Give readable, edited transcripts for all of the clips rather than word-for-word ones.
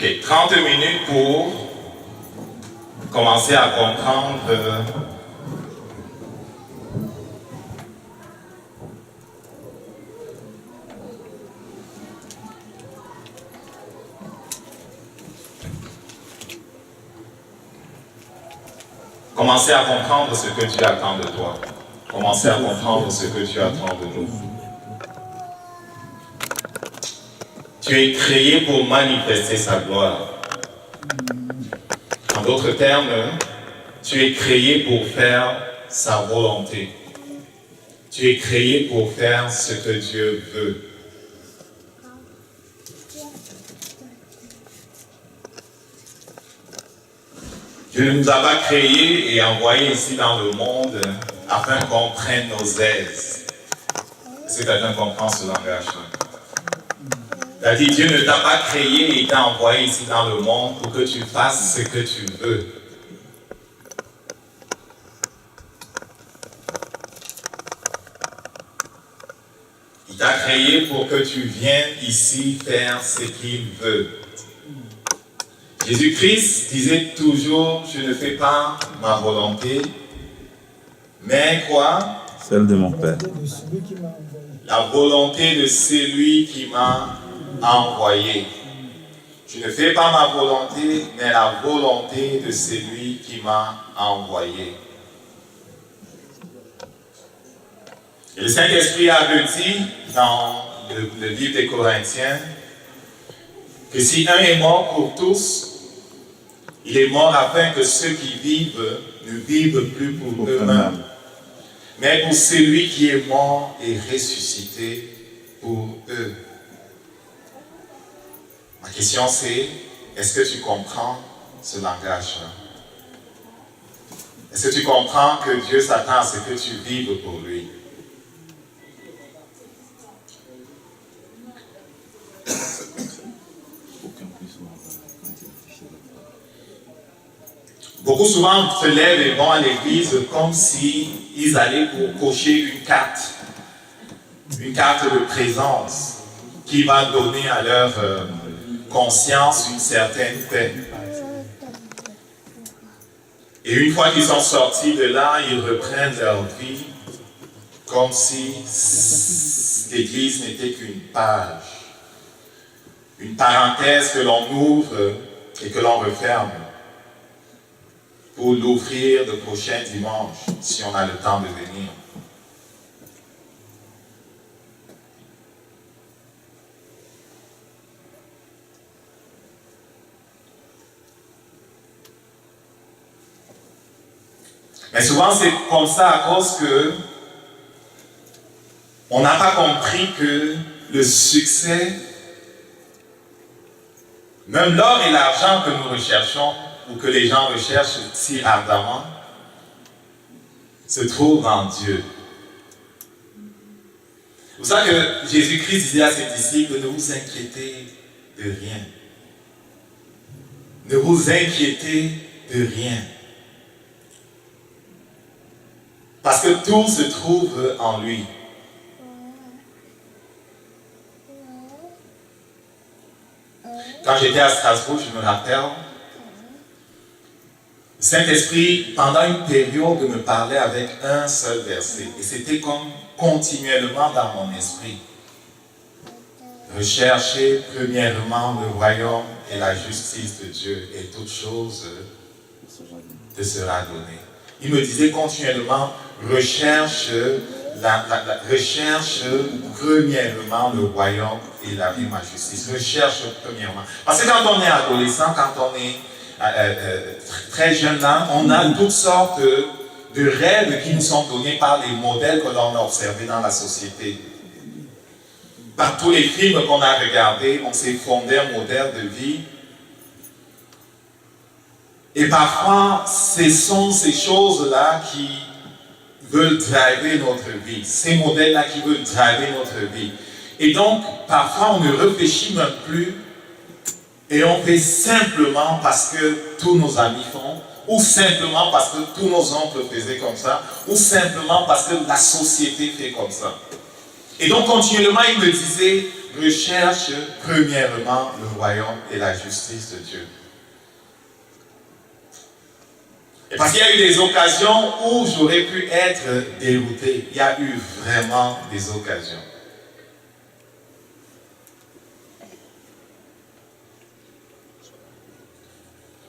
Ok, 30 minutes pour commencer à comprendre commencer à comprendre ce que Dieu attend de toi. Commencer à comprendre ce que Dieu attend de nous. Tu es créé pour manifester sa gloire. En d'autres termes, tu es créé pour faire sa volonté. Tu es créé pour faire ce que Dieu veut. Dieu ne nous a pas créés et envoyés ici dans le monde afin qu'on prenne nos aises. Est-ce que quelqu'un comprend ce langage-là? C'est-à-dire, Dieu ne t'a pas créé et t'a envoyé ici dans le monde pour que tu fasses ce que tu veux. Il t'a créé pour que tu viennes ici faire ce qu'il veut. Jésus-Christ disait toujours, je ne fais pas ma volonté, mais quoi? Celle de mon Père. La volonté de celui qui m'a envoyé. Je ne fais pas ma volonté, mais la volonté de celui qui m'a envoyé. Et le Saint-Esprit avait dit dans le livre des Corinthiens que si un est mort pour tous, il est mort afin que ceux qui vivent ne vivent plus pour eux-mêmes, mais pour celui qui est mort et ressuscité pour eux. Ma question c'est, est-ce que tu comprends ce langage-là? Est-ce que tu comprends que Dieu s'attend à ce que tu vives pour lui? Beaucoup souvent se lèvent et vont à l'église comme s'ils allaient pour cocher une carte de présence qui va donner à leur conscience une certaine paix. Et une fois qu'ils sont sortis de là, ils reprennent leur vie comme si l'église n'était qu'une page, une parenthèse que l'on ouvre et que l'on referme pour l'ouvrir le prochain dimanche, si on a le temps de venir. Mais souvent, c'est comme ça à cause que on n'a pas compris que le succès, même l'or et l'argent que nous recherchons, ou que les gens recherchent si ardemment, se trouve en Dieu. C'est pour ça que Jésus-Christ disait à ses disciples, ne vous inquiétez de rien. Ne vous inquiétez de rien. Parce que tout se trouve en lui. Quand j'étais à Strasbourg, je me rappelle, le Saint-Esprit, pendant une période, me parlait avec un seul verset. Et c'était comme continuellement dans mon esprit. Recherchez premièrement le royaume et la justice de Dieu, et toute chose te sera donnée. Il me disait continuellement, recherche premièrement le royaume et la vie, ma justice. Recherche premièrement. Parce que quand on est adolescent, quand on est très jeune là, on a toutes sortes de rêves qui nous sont donnés par les modèles que l'on a observés dans la société. Par tous les films qu'on a regardés, on s'est fondé un modèle de vie. Et parfois, ce sont ces choses-là qui veulent driver notre vie. Ces modèles-là qui veulent driver notre vie. Et donc, parfois, on ne réfléchit même plus et on fait simplement parce que tous nos amis font, ou simplement parce que tous nos oncles faisaient comme ça, ou simplement parce que la société fait comme ça. Et donc, continuellement, il me disait, recherche premièrement le royaume et la justice de Dieu. Et parce qu'il y a eu des occasions où j'aurais pu être dérouté. Il y a eu vraiment des occasions.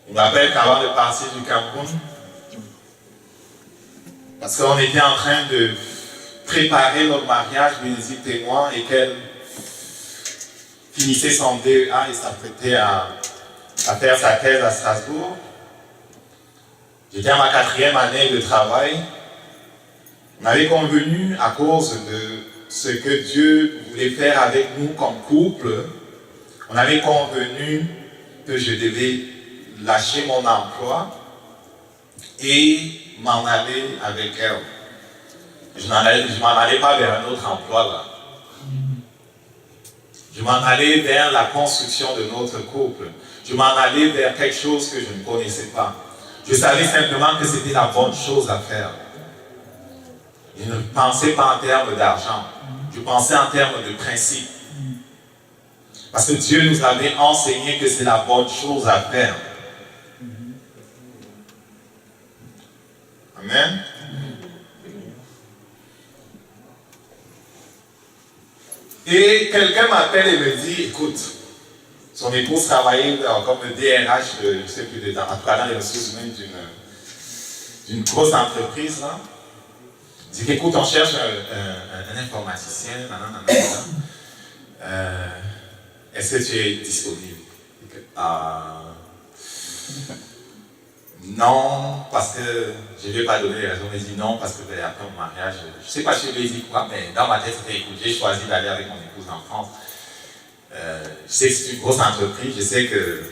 Je me rappelle qu'avant de partir du Cameroun, parce qu'on était en train de préparer notre mariage, Bénédicte et moi, et qu'elle finissait son DEA et s'apprêtait à faire sa thèse à Strasbourg. J'étais à ma 4e année de travail. On avait convenu, à cause de ce que Dieu voulait faire avec nous comme couple, on avait convenu que je devais lâcher mon emploi et m'en aller avec elle. Je ne m'en allais pas vers un autre emploi là. Je m'en allais vers la construction de notre couple. Je m'en allais vers quelque chose que je ne connaissais pas. Je savais simplement que c'était la bonne chose à faire. Je ne pensais pas en termes d'argent. Je pensais en termes de principe. Parce que Dieu nous avait enseigné que c'est la bonne chose à faire. Amen. Et quelqu'un m'appelle et me dit, écoute, son épouse travaillait comme DRH, je ne sais plus de temps, en tout cas dans les ressources humaines d'une grosse entreprise. Là. Il dit écoute, on cherche un informaticien, est-ce que tu es disponible? Non, parce que je ne vais pas donner les raisons, mais dit non, parce que après mon mariage, je ne sais pas si je lui ai dit quoi, mais dans ma tête, c'était écoute, j'ai choisi d'aller avec mon épouse en France. Je sais que c'est une grosse entreprise, je sais que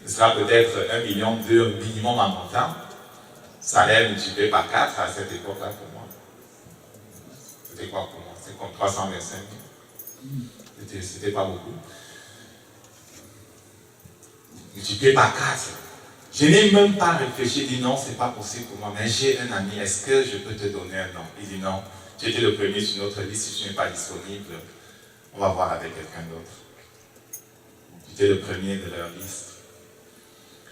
ce sera peut-être 1,2 million minimum en montant. Salaire multiplié par 4 à cette époque-là pour moi. C'était quoi pour moi? C'était comme 325 000. C'était pas beaucoup. Multiplié par 4. Je n'ai même pas réfléchi, il dit non, c'est pas possible pour moi, mais j'ai un ami, est-ce que je peux te donner un nom? Il dit non, tu étais le premier sur notre liste, si tu n'es pas disponible, on va voir avec quelqu'un d'autre. J'étais le premier de leur liste.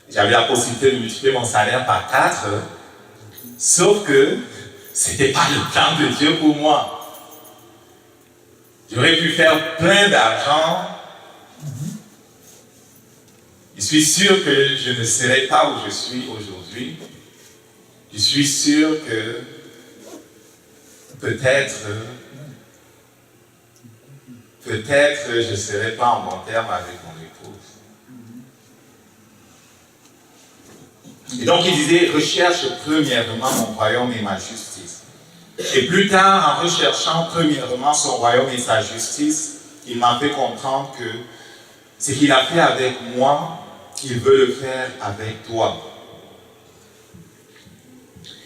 J'avais la possibilité de multiplier mon salaire par 4, sauf que ce n'était pas le plan de Dieu pour moi. J'aurais pu faire plein d'argent. Je suis sûr que je ne serais pas où je suis aujourd'hui. Je suis sûr que peut-être je ne serais pas en bon terme avec mon épouse. Et donc il disait, recherche premièrement mon royaume et ma justice. Et plus tard, en recherchant premièrement son royaume et sa justice, il m'a fait comprendre que ce qu'il a fait avec moi, il veut le faire avec toi.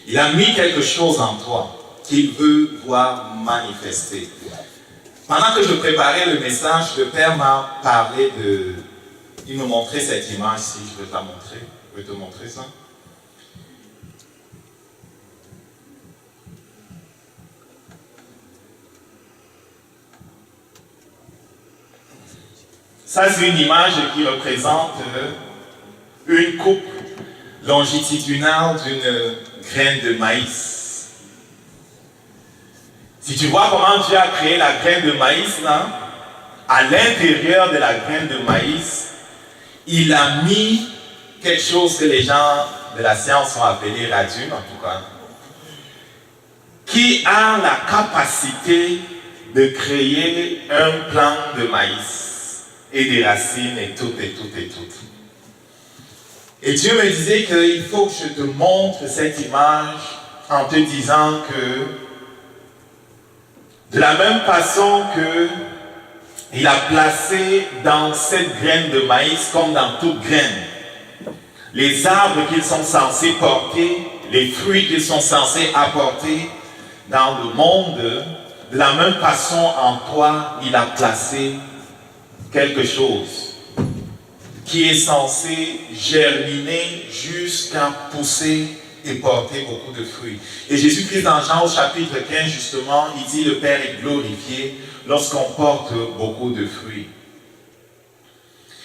Il a mis quelque chose en toi qu'il veut voir manifester. Pendant que je préparais le message, le Père m'a parlé de... Il me montrait cette image-ci, je vais te la montrer. Je vais te montrer ça. Ça, c'est une image qui représente une coupe longitudinale d'une graine de maïs. Si tu vois comment Dieu a créé la graine de maïs, là, à l'intérieur de la graine de maïs, il a mis quelque chose que les gens de la science ont appelé radium, en tout cas, qui a la capacité de créer un plant de maïs. Et des racines et tout. Et Dieu me disait qu'il faut que je te montre cette image en te disant que de la même façon que il a placé dans cette graine de maïs comme dans toute graine les arbres qu'ils sont censés porter, les fruits qu'ils sont censés apporter dans le monde, de la même façon en toi il a placé quelque chose qui est censé germiner jusqu'à pousser et porter beaucoup de fruits. Et Jésus-Christ dans Jean au chapitre 15, justement, il dit le Père est glorifié lorsqu'on porte beaucoup de fruits.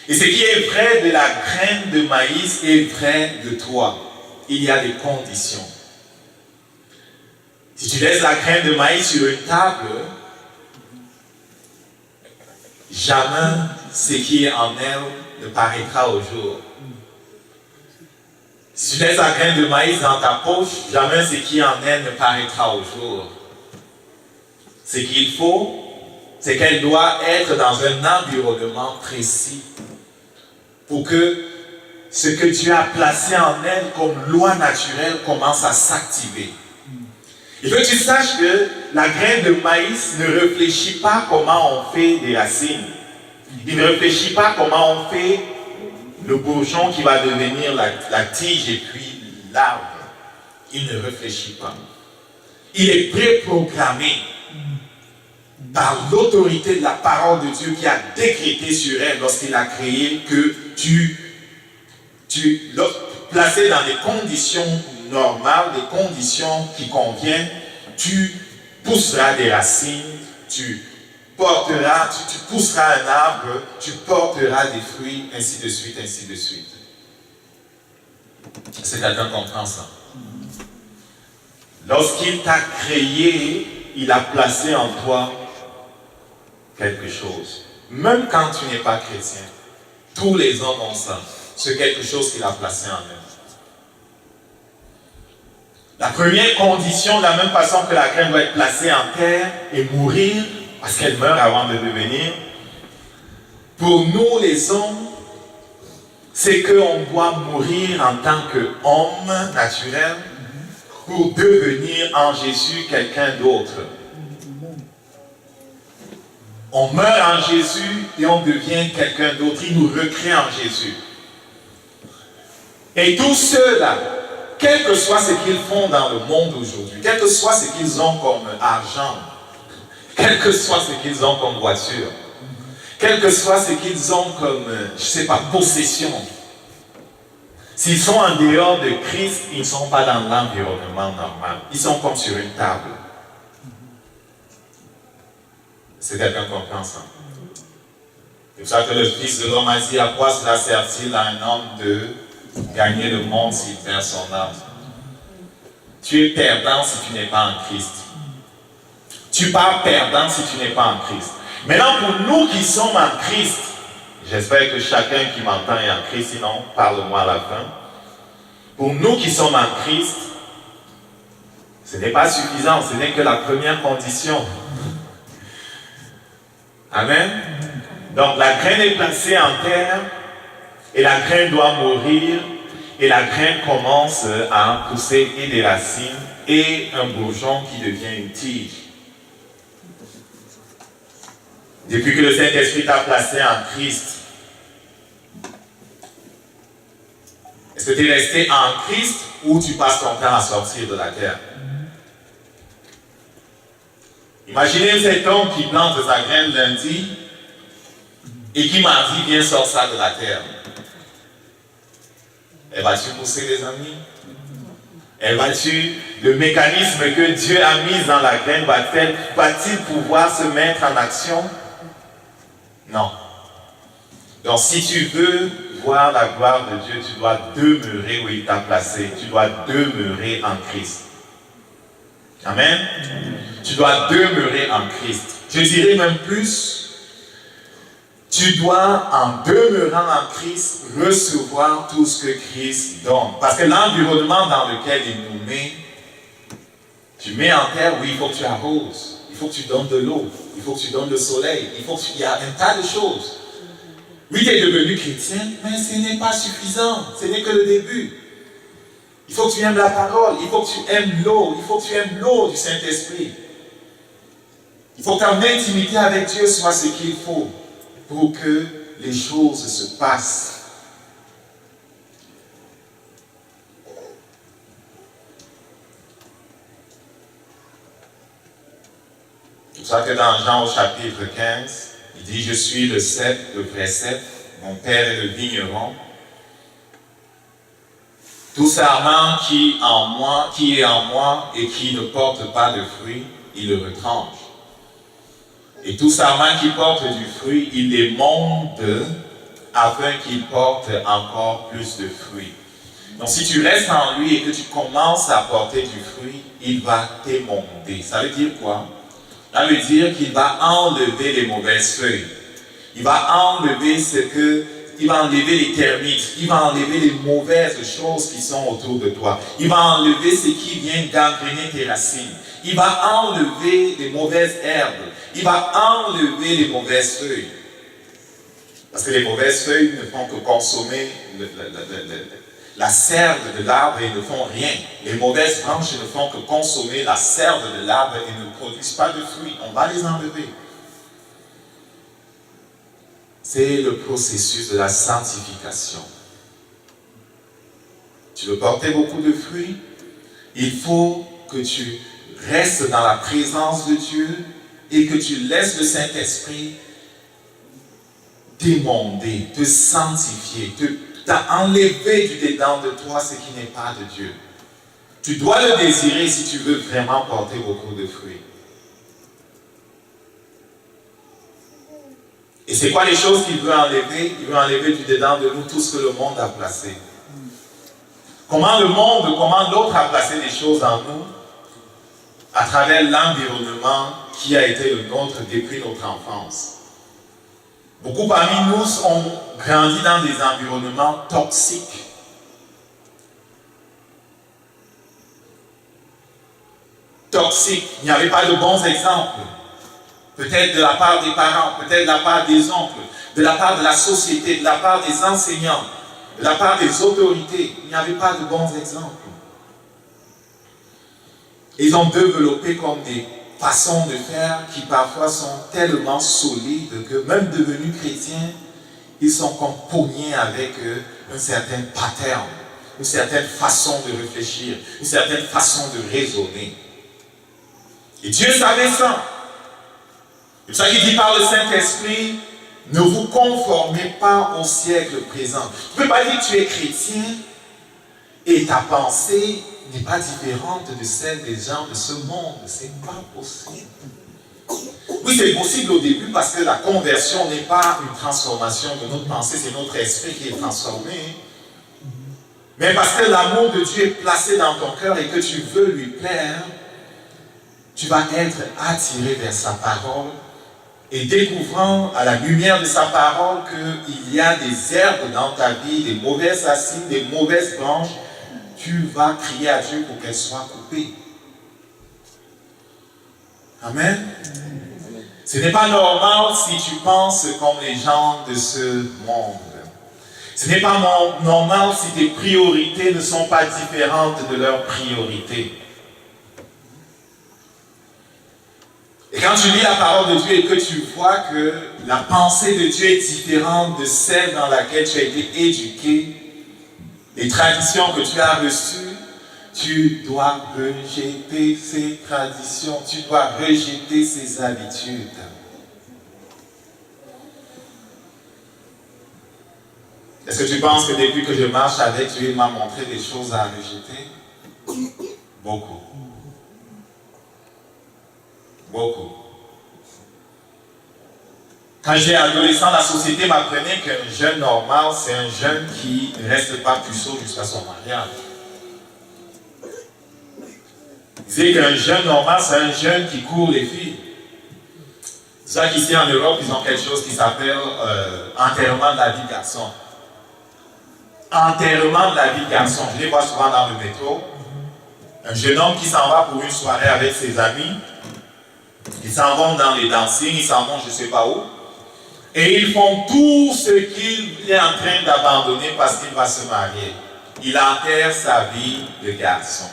Et ce qui est vrai de la graine de maïs est vrai de toi. Il y a des conditions. Si tu laisses la graine de maïs sur une table, jamais ce qui est en elle ne paraîtra au jour. Si tu laisses la graine de maïs dans ta poche, jamais ce qui est en elle ne paraîtra au jour. Ce qu'il faut, c'est qu'elle doit être dans un environnement précis pour que ce que Dieu a placé en elle comme loi naturelle commence à s'activer. Il faut que tu saches que la graine de maïs ne réfléchit pas comment on fait des racines. Il ne réfléchit pas comment on fait le bourgeon qui va devenir la tige et puis l'arbre. Il ne réfléchit pas. Il est préprogrammé par l'autorité de la parole de Dieu qui a décrété sur elle lorsqu'il a créé que tu l'as placé dans des conditions normales, des conditions qui conviennent, tu pousseras des racines, tu pousseras un arbre, tu porteras des fruits, ainsi de suite, ainsi de suite. Est-ce que quelqu'un comprend ça? Lorsqu'il t'a créé, il a placé en toi quelque chose. Même quand tu n'es pas chrétien, tous les hommes ont ça. C'est quelque chose qu'il a placé en eux. La première condition, de la même façon que la graine doit être placée en terre et mourir, parce qu'elle meurt avant de devenir, pour nous les hommes, c'est qu'on doit mourir en tant qu'homme naturel pour devenir en Jésus quelqu'un d'autre. On meurt en Jésus et on devient quelqu'un d'autre. Il nous recrée en Jésus. Et tous ceux-là, quel que soit ce qu'ils font dans le monde aujourd'hui, quel que soit ce qu'ils ont comme argent, quel que soit ce qu'ils ont comme voiture, quel que soit ce qu'ils ont comme, je ne sais pas, possession, s'ils sont en dehors de Christ, ils ne sont pas dans l'environnement normal. Ils sont comme sur une table. C'est quelqu'un qui comprend ça. C'est pour ça que le Fils de l'homme a dit, à quoi cela sert-il à un homme de gagner le monde s'il perd son âme? Tu es perdant si tu n'es pas en Christ. Tu pars perdant si tu n'es pas en Christ. Maintenant, pour nous qui sommes en Christ, j'espère que chacun qui m'entend est en Christ, sinon parle-moi à la fin. Pour nous qui sommes en Christ, ce n'est pas suffisant, ce n'est que la première condition. Amen. Donc la graine est placée en terre et la graine doit mourir et la graine commence à pousser et des racines et un bourgeon qui devient une tige. Depuis que le Saint-Esprit t'a placé en Christ, est-ce que tu es resté en Christ ou tu passes ton temps à sortir de la terre? Imaginez cet homme qui plante sa graine lundi et qui mardi vient sortir ça de la terre. Elle va-tu pousser, les amis? Elle va-tu, le mécanisme que Dieu a mis dans la graine, va-t-il pouvoir se mettre en action? Non. Donc si tu veux voir la gloire de Dieu, tu dois demeurer où il t'a placé. Tu dois demeurer en Christ. Amen. Tu dois demeurer en Christ. Je dirais même plus, tu dois, en demeurant en Christ, recevoir tout ce que Christ donne. Parce que l'environnement dans lequel il nous met, tu mets en terre, oui, il faut que tu arroses. Il faut que tu donnes de l'eau. Il faut que tu donnes le soleil. Il y a un tas de choses. Oui, tu es devenu chrétien, mais ce n'est pas suffisant. Ce n'est que le début. Il faut que tu aimes la parole. Il faut que tu aimes l'eau. Il faut que tu aimes l'eau du Saint-Esprit. Il faut que ton intimité avec Dieu soit ce qu'il faut pour que les choses se passent. C'est pour ça que dans Jean au chapitre 15, il dit, je suis le cep, le vrai cep, mon père est le vigneron. Tout sarment qui est en moi et qui ne porte pas de fruit, il le retranche. Et tout sarment qui porte du fruit, il les monte afin qu'il porte encore plus de fruits. Donc si tu restes en lui et que tu commences à porter du fruit, il va t'émonder. Ça veut dire quoi? Ça veut dire qu'il va enlever les mauvaises feuilles. Il va enlever il va enlever les termites, il va enlever les mauvaises choses qui sont autour de toi. Il va enlever ce qui vient gangréner tes racines. Il va enlever les mauvaises herbes. Il va enlever les mauvaises feuilles. Parce que les mauvaises feuilles ne font que consommer la sève de l'arbre et ne font rien. Les mauvaises branches ne font que consommer la sève de l'arbre et ne produisent pas de fruits. On va les enlever. C'est le processus de la sanctification. Tu veux porter beaucoup de fruits, il faut que tu restes dans la présence de Dieu et que tu laisses le Saint-Esprit t'émonder, te sanctifier, t'enlever du dedans de toi ce qui n'est pas de Dieu. Tu dois le désirer si tu veux vraiment porter beaucoup de fruits. Et c'est quoi les choses qu'il veut enlever? Il veut enlever du dedans de nous tout ce que le monde a placé. Comment l'autre a placé des choses en nous à travers l'environnement qui a été le nôtre depuis notre enfance. Beaucoup parmi nous ont grandi dans des environnements toxiques. Toxiques. Il n'y avait pas de bons exemples. Peut-être de la part des parents, peut-être de la part des oncles, de la part de la société, de la part des enseignants, de la part des autorités. Il n'y avait pas de bons exemples. Ils ont développé comme des façons de faire qui parfois sont tellement solides que même devenus chrétiens, ils sont comme pognés avec un certain pattern, une certaine façon de réfléchir, une certaine façon de raisonner. Et Dieu savait ça. C'est ça qu'il dit par le Saint-Esprit, ne vous conformez pas au siècle présent. Tu ne peux pas dire que tu es chrétien et ta pensée n'est pas différente de celle des gens de ce monde. Ce n'est pas possible. Oui, c'est possible au début parce que la conversion n'est pas une transformation de notre pensée, c'est notre esprit qui est transformé. Mais parce que l'amour de Dieu est placé dans ton cœur et que tu veux lui plaire, tu vas être attiré vers sa parole et découvrant à la lumière de sa parole qu'il y a des herbes dans ta vie, des mauvaises racines, des mauvaises branches, tu vas crier à Dieu pour qu'elles soient coupées. Amen. Ce n'est pas normal si tu penses comme les gens de ce monde. Ce n'est pas normal si tes priorités ne sont pas différentes de leurs priorités. Et quand tu lis la parole de Dieu et que tu vois que la pensée de Dieu est différente de celle dans laquelle tu as été éduqué, les traditions que tu as reçues, tu dois rejeter ces traditions, tu dois rejeter ces habitudes. Est-ce que tu penses que depuis que je marche avec Dieu, il m'a montré des choses à rejeter? Beaucoup. Beaucoup. Quand j'étais adolescent, la société m'apprenait qu'un jeune normal, c'est un jeune qui ne reste pas puceau jusqu'à son mariage. Il disait qu'un jeune normal, c'est un jeune qui court les filles. C'est ça qu'ici en Europe, ils ont quelque chose qui s'appelle enterrement de la vie de garçon. Enterrement de la vie de garçon. Je les vois souvent dans le métro. Un jeune homme qui s'en va pour une soirée avec ses amis. Ils s'en vont dans les dancings, ils s'en vont je ne sais pas où. Et ils font tout ce qu'il est en train d'abandonner parce qu'il va se marier. Il enterre sa vie de garçon.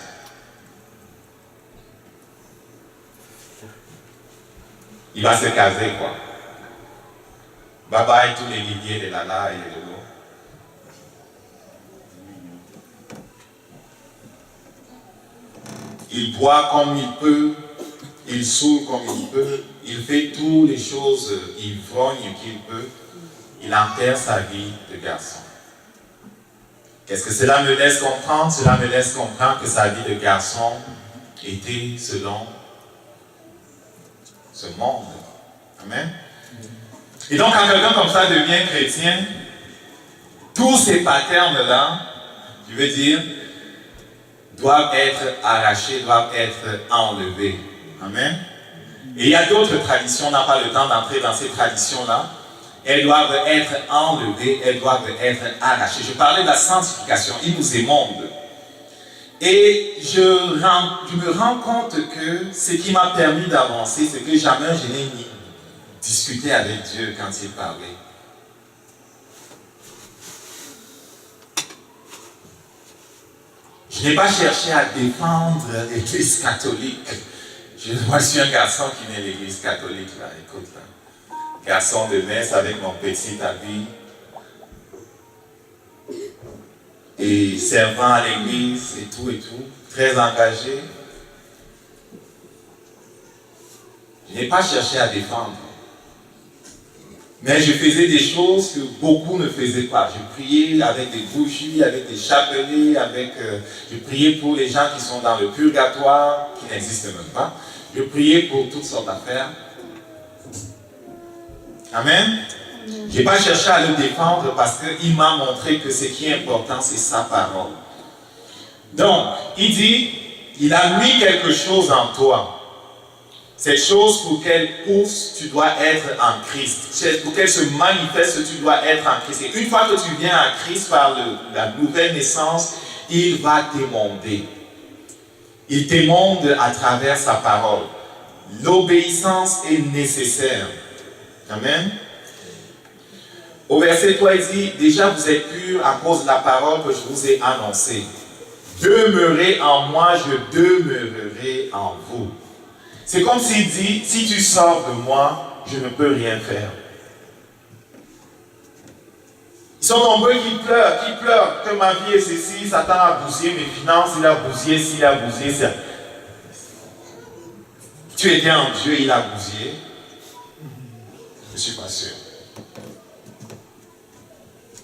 Il va se caser, quoi. Bye bye tous les liliers, les lalas et les lolos. Il boit comme il peut, il saoule comme il peut, il fait toutes les choses ivrognes qu'il peut, il enterre sa vie de garçon. Qu'est-ce que cela me laisse comprendre? Cela me laisse comprendre que sa vie de garçon était selon ce monde. Amen. Et donc, quand quelqu'un comme ça devient chrétien, tous ces patterns-là, je veux dire, doivent être arrachés, doivent être enlevés. Amen. Et il y a d'autres traditions, on n'a pas le temps d'entrer dans ces traditions-là. Elles doivent être enlevées, elles doivent être arrachées. Je parlais de la sanctification, il nous émonde. Et je me rends compte que ce qui m'a permis d'avancer, c'est que jamais je n'ai ni discuté avec Dieu quand il parlait. Je n'ai pas cherché à défendre l'Église catholique. Moi, je suis un garçon qui naît l'Église catholique, là, écoute, là. Garçon de messe avec mon petit habit. Et servant à l'église et tout, très engagé. Je n'ai pas cherché à défendre. Mais je faisais des choses que beaucoup ne faisaient pas. Je priais avec des bougies, avec des chapelets, je priais pour les gens qui sont dans le purgatoire, qui n'existent même pas. Je priais pour toutes sortes d'affaires. Amen. Je n'ai pas cherché à le défendre parce qu'il m'a montré que ce qui est important, c'est sa parole. Donc, il dit, il a mis quelque chose en toi. Cette chose pour qu'elle pousse, tu dois être en Christ. Pour qu'elle se manifeste, tu dois être en Christ. Et une fois que tu viens en Christ par la nouvelle naissance, il va t'émonder. Il t'émonde à travers sa parole. L'obéissance est nécessaire. Amen. Au verset 3, il dit, déjà vous êtes purs à cause de la parole que je vous ai annoncée. Demeurez en moi, je demeurerai en vous. C'est comme s'il dit, si tu sors de moi, je ne peux rien faire. Ils sont nombreux qui pleurent, que ma vie est ceci, Satan a bousillé mes finances, il a bousillé ci, il a bousillé ça. Tu étais en Dieu, il a bousillé. Je ne suis pas sûr.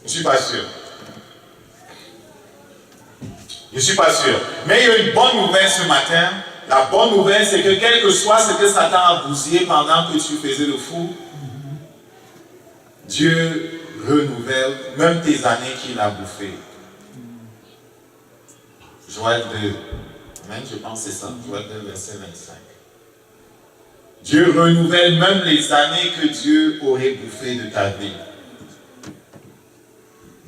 Je ne suis pas sûr. Je ne suis pas sûr. Mais il y a une bonne nouvelle ce matin. La bonne nouvelle, c'est que quel que soit ce que Satan a bousillé pendant que tu faisais le fou, Dieu renouvelle même tes années qu'il a bouffées. Joël 2, même je pense que c'est ça, Joël 2, verset 25. Dieu renouvelle même les années que Dieu aurait bouffées de ta vie.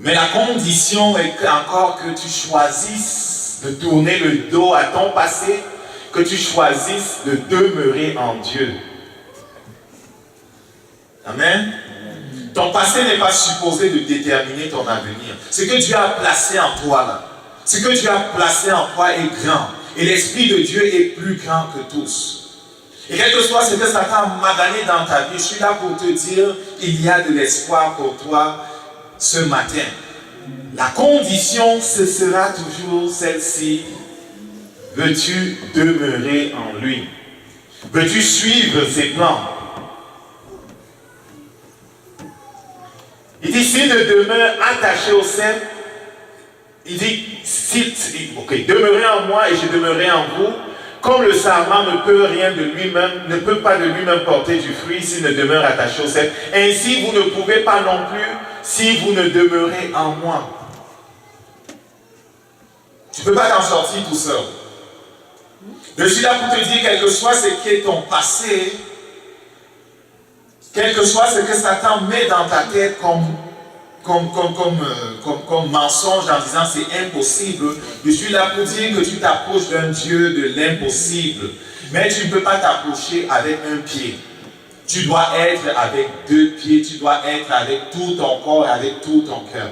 Mais la condition est encore que tu choisisses de tourner le dos à ton passé, que tu choisisses de demeurer en Dieu. Amen. Ton passé n'est pas supposé de déterminer ton avenir. Ce que Dieu a placé en toi là, ce que Dieu a placé en toi est grand. Et l'Esprit de Dieu est plus grand que tous. Et quel que soit ce que Satan a magané dans ta vie, je suis là pour te dire, il y a de l'espoir pour toi ce matin. La condition, ce sera toujours celle-ci. Veux-tu demeurer en lui? Veux-tu suivre ses plans? Il dit, s'il ne demeure attaché au sein, il dit, demeurez en moi et je demeurerai en vous, comme le sarment ne peut rien de lui-même, ne peut pas de lui-même porter du fruit s'il ne demeure attaché au sein. Ainsi, vous ne pouvez pas non plus si vous ne demeurez en moi. Tu ne peux pas t'en sortir tout seul. Je suis là pour te dire, quel que soit ce qui est ton passé, quel que soit ce que Satan met dans ta tête comme mensonge en disant c'est impossible, je suis là pour dire que tu t'approches d'un Dieu de l'impossible. Mais tu ne peux pas t'approcher avec un pied. Tu dois être avec deux pieds, tu dois être avec tout ton corps, avec tout ton cœur.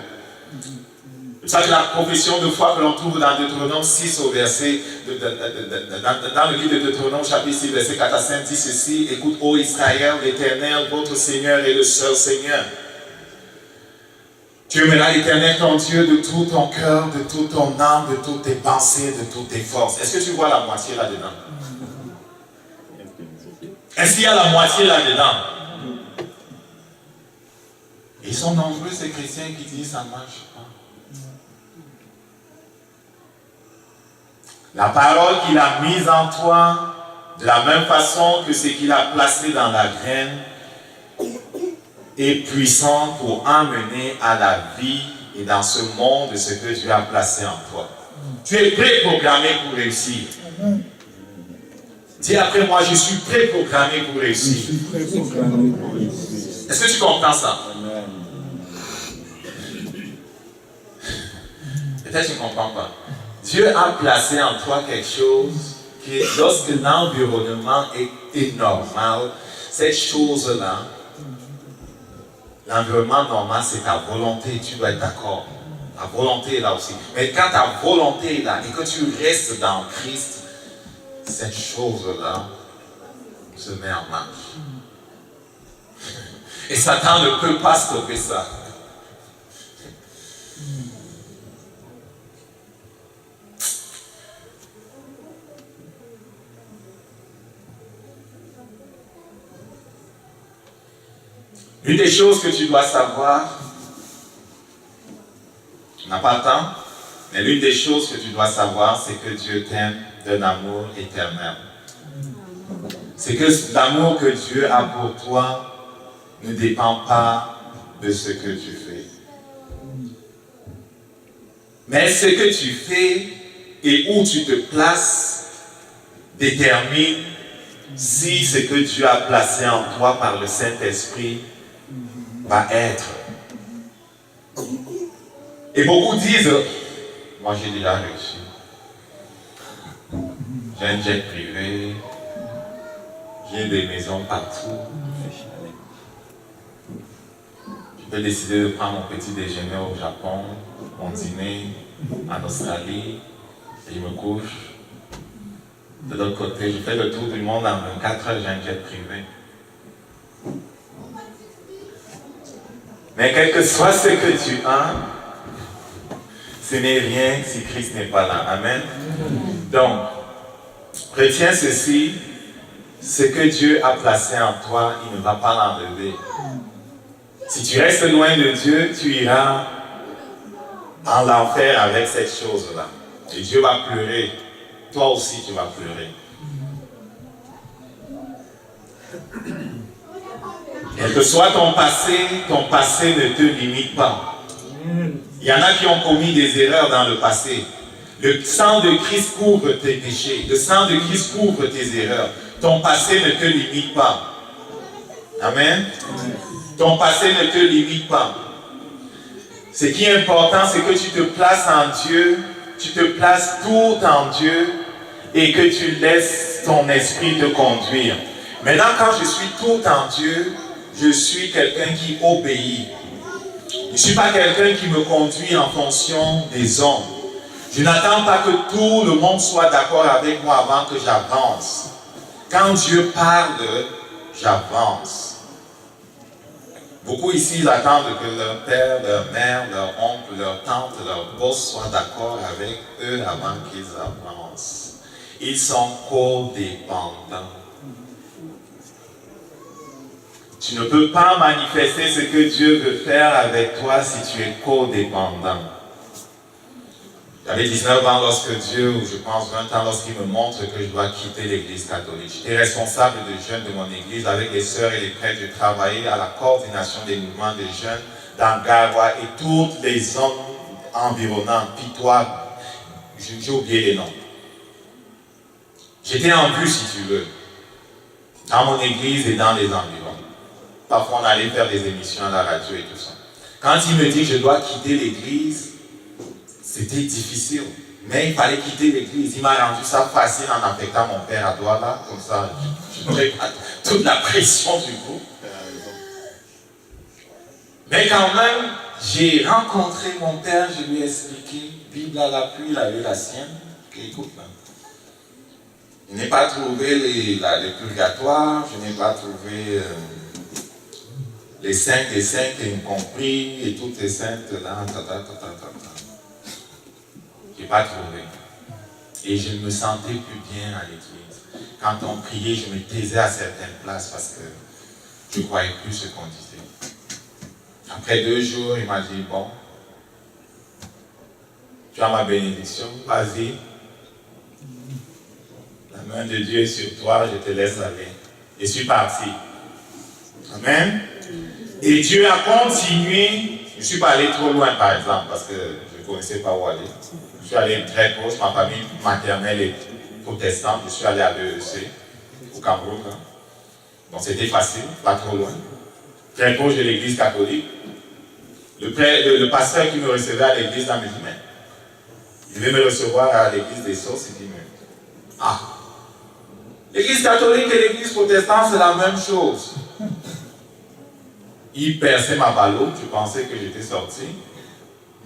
C'est ça que la profession de foi que l'on trouve dans Deutéronome 6 au verset, dans le livre de Deutéronome chapitre 6 verset 4 à 5 dit ceci, écoute ô Israël, l'Éternel, votre Seigneur est le seul Seigneur. Tu aimeras l'Éternel ton Dieu de tout ton cœur, de toute ton âme, de toutes tes pensées, de toutes tes forces. Est-ce que tu vois la moitié là-dedans? Est-ce qu'il y a la moitié là-dedans? Ils sont nombreux ces chrétiens qui disent ça ne marche pas. La parole qu'il a mise en toi, de la même façon que ce qu'il a placé dans la graine, est puissant pour emmener à la vie et dans ce monde ce que Dieu a placé en toi. Tu es préprogrammé pour réussir. Dis après moi, je suis préprogrammé pour réussir. Est-ce que tu comprends ça? Peut-être que tu ne comprends pas. Dieu a placé en toi quelque chose qui, lorsque l'environnement est normal, cette chose-là, l'environnement normal, c'est ta volonté, tu dois être d'accord. Ta volonté est là aussi. Mais quand ta volonté est là et que tu restes dans Christ, cette chose-là se met en marche. Et Satan ne peut pas stopper ça. Une des choses que tu dois savoir, on n'a pas le temps, mais l'une des choses que tu dois savoir, c'est que Dieu t'aime d'un amour éternel. C'est que l'amour que Dieu a pour toi ne dépend pas de ce que tu fais. Mais ce que tu fais et où tu te places détermine si ce que Dieu a placé en toi par le Saint-Esprit va être. Et beaucoup disent, moi j'ai déjà réussi. J'ai un jet privé, j'ai des maisons partout. Je peux décider de prendre mon petit déjeuner au Japon, mon dîner en Australie, et je me couche. De l'autre côté, je fais le tour du monde en 24 heures, j'ai un jet privé. Mais quel que soit ce que tu as, ce n'est rien si Christ n'est pas là. Amen. Donc, retiens ceci, ce que Dieu a placé en toi, il ne va pas l'enlever. Si tu restes loin de Dieu, tu iras en l'enfer avec cette chose-là. Et Dieu va pleurer. Toi aussi, tu vas pleurer. Quel que soit ton passé ne te limite pas. Il y en a qui ont commis des erreurs dans le passé. Le sang de Christ couvre tes péchés. Le sang de Christ couvre tes erreurs. Ton passé ne te limite pas. Amen. Ton passé ne te limite pas. Ce qui est important, c'est que tu te places en Dieu, tu te places tout en Dieu et que tu laisses ton esprit te conduire. Maintenant, quand je suis tout en Dieu, je suis quelqu'un qui obéit. Je ne suis pas quelqu'un qui me conduit en fonction des hommes. Je n'attends pas que tout le monde soit d'accord avec moi avant que j'avance. Quand Dieu parle, j'avance. Beaucoup ici, ils attendent que leur père, leur mère, leur oncle, leur tante, leur boss soient d'accord avec eux avant qu'ils avancent. Ils sont codépendants. Tu ne peux pas manifester ce que Dieu veut faire avec toi si tu es codépendant. J'avais 19 ans lorsque Dieu, ou je pense 20 ans, lorsqu'il me montre que je dois quitter l'église catholique. J'étais responsable de jeunes de mon église avec les sœurs et les prêtres. Je travaillais à la coordination des mouvements des jeunes dans Garoua et toutes les zones environnantes, pitoyables. J'ai oublié les noms. J'étais en vue, si tu veux, dans mon église et dans les environs. Parfois, on allait faire des émissions à la radio et tout ça. Quand il me dit que je dois quitter l'église, c'était difficile. Mais il fallait quitter l'église. Il m'a rendu ça facile en affectant mon père à Douala. Comme ça, je n'aurais pas toute la pression du groupe. Mais quand même, j'ai rencontré mon père, je lui ai expliqué, Bible à l'appui, il a eu la sienne. Écoute, je n'ai pas trouvé les purgatoires, je n'ai pas trouvé les saints des saintes incompris et toutes les saintes là, je n'ai pas trouvé. Et je ne me sentais plus bien à l'église. Quand on priait, je me taisais à certaines places parce que je ne croyais plus ce qu'on disait. Après 2 jours, il m'a dit, bon, tu as ma bénédiction, vas-y, La main de Dieu est sur toi, je te laisse aller. Je suis parti. Amen. Et Dieu a continué. Je ne suis pas allé trop loin, par exemple, parce que je ne connaissais pas où aller. Je suis allé très proche. Ma famille maternelle est protestante. Je suis allé à l'EEC, au Cameroun. Hein. Donc c'était facile, pas trop loin. Très proche de l'église catholique. Le pasteur qui me recevait à l'église là me dit, mais il veut me recevoir à l'église des Sources. Il dit, mais ah, l'église catholique et l'église protestante, c'est la même chose. Il perçait ma ballot, je pensais que j'étais sorti.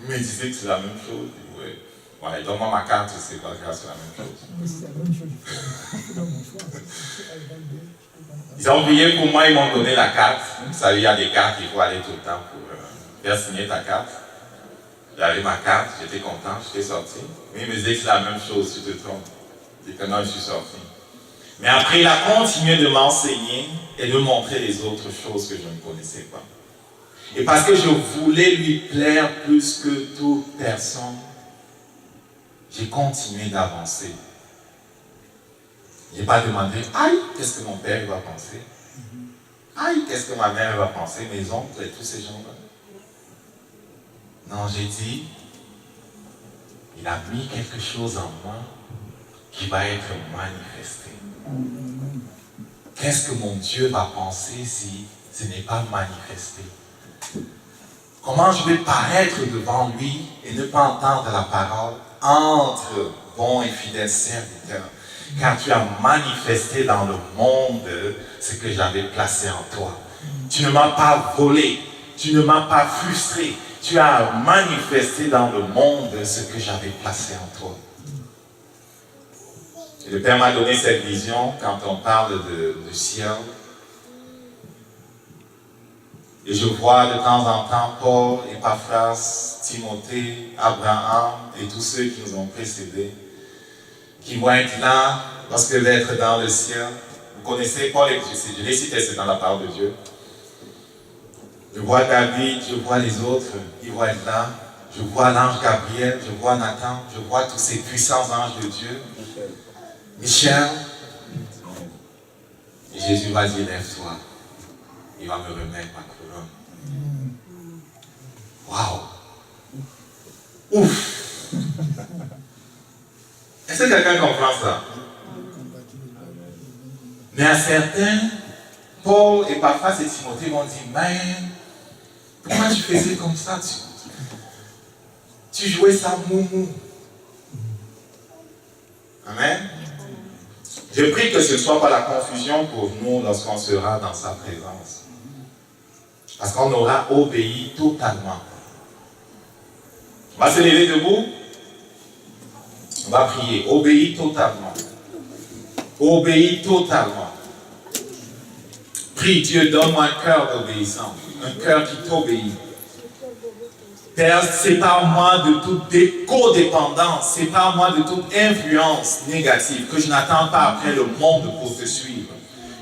Il me disait que c'est la même chose. Je dis, ouais, donne-moi ma carte, c'est pas grave, c'est la même chose. C'est la même chose. Ils ont prié pour moi, ils m'ont donné la carte. Vous savez, il y a des cartes qu'il faut aller tout le temps pour faire signer ta carte. J'avais ma carte, j'étais content, j'étais sorti. Mais il me disait que c'est la même chose, tu te trompes. Je dis que non, je suis sorti. Mais après, il a continué de m'enseigner et de montrer les autres choses que je ne connaissais pas. Et parce que je voulais lui plaire plus que toute personne, j'ai continué d'avancer. Je n'ai pas demandé, aïe, qu'est-ce que mon père va penser? Aïe, qu'est-ce que ma mère va penser, mes oncles et tous ces gens-là. Non, j'ai dit, il a mis quelque chose en moi qui va être manifesté. Qu'est-ce que mon Dieu va penser si ce n'est pas manifesté? Comment je vais paraître devant lui et ne pas entendre la parole? Entre bons et fidèles serviteurs, car tu as manifesté dans le monde ce que j'avais placé en toi. Tu ne m'as pas volé, tu ne m'as pas frustré, tu as manifesté dans le monde ce que j'avais placé en toi. Et le Père m'a donné cette vision quand on parle du ciel. Et je vois de temps en temps Paul, Epaphras, Timothée, Abraham et tous ceux qui nous ont précédés, qui vont être là lorsque je vais être dans le ciel. Vous connaissez Paul, je l'ai cité, c'est dans la parole de Dieu. Je vois David, je vois les autres, ils vont être là. Je vois l'ange Gabriel, je vois Nathan, je vois tous ces puissants anges de Dieu. Michel. Et Jésus va dire, lève-toi. Il va me remettre ma couronne. Waouh! Ouf! Est-ce que quelqu'un comprend ça? Mais à certains, Paul et Epaphras et Timothée vont dire, mais pourquoi tu faisais comme ça? Tu jouais ça moumou. Amen. Je prie que ce ne soit pas la confusion pour nous lorsqu'on sera dans sa présence. Parce qu'on aura obéi totalement. On va se lever debout. On va prier. Obéis totalement. Obéis totalement. Prie Dieu, donne-moi un cœur d'obéissance. Un cœur qui t'obéit. Père, sépare-moi de toute codépendance, sépare-moi de toute influence négative, que je n'attends pas après le monde pour te suivre.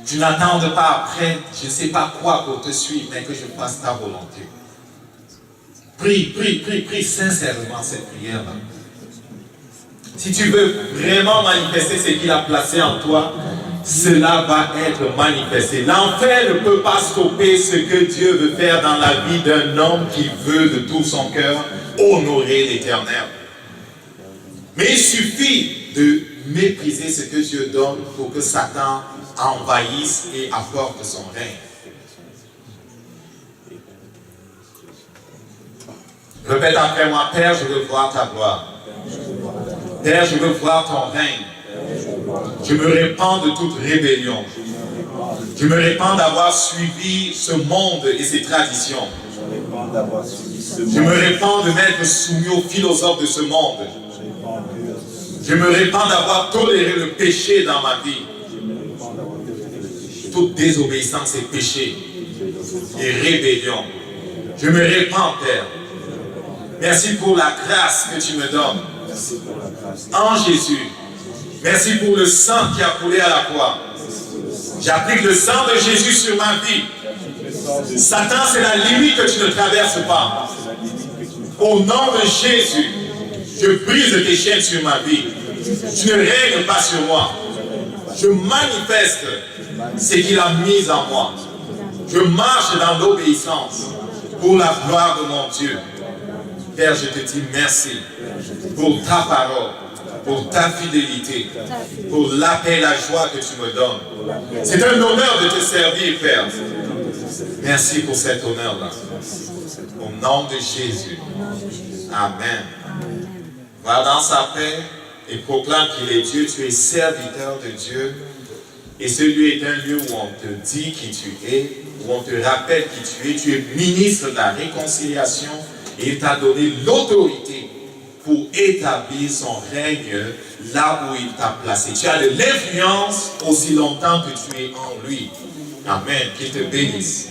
Je n'attends pas après, je ne sais pas quoi pour te suivre, mais que je fasse ta volonté. Prie sincèrement cette prière-là. Si tu veux vraiment manifester ce qu'il a placé en toi, cela va être manifesté. L'enfer ne peut pas stopper ce que Dieu veut faire dans la vie d'un homme qui veut de tout son cœur honorer l'Éternel. Mais il suffit de mépriser ce que Dieu donne pour que Satan envahisse et apporte son règne. Répète après moi, Père, je veux voir ta gloire. Père, je veux voir ton règne. Je me répands de toute rébellion. Je me répands d'avoir suivi ce monde et ses traditions. Je me répands de m'être soumis aux philosophes de ce monde. Je me répands d'avoir toléré le péché dans ma vie. Toute désobéissance et péché et rébellion. Je me répands, Père. Merci pour la grâce que tu me donnes. En Jésus. Merci pour le sang qui a coulé à la croix. J'applique le sang de Jésus sur ma vie. Satan, c'est la limite que tu ne traverses pas. Au nom de Jésus, je brise tes chaînes sur ma vie. Tu ne règnes pas sur moi. Je manifeste ce qu'il a mis en moi. Je marche dans l'obéissance pour la gloire de mon Dieu. Père, je te dis merci pour ta parole, pour ta fidélité, pour la paix et la joie que tu me donnes. C'est un honneur de te servir, Père. Merci pour cet honneur-là. Au nom de Jésus. Amen. Va dans sa paix et proclame qu'il est Dieu. Tu es serviteur de Dieu. Et ce lieu est un lieu où on te dit qui tu es, où on te rappelle qui tu es. Tu es ministre de la réconciliation et il t'a donné l'autorité pour établir son règne là où il t'a placé. Tu as de l'influence aussi longtemps que tu es en lui. Amen. Qu'il te bénisse.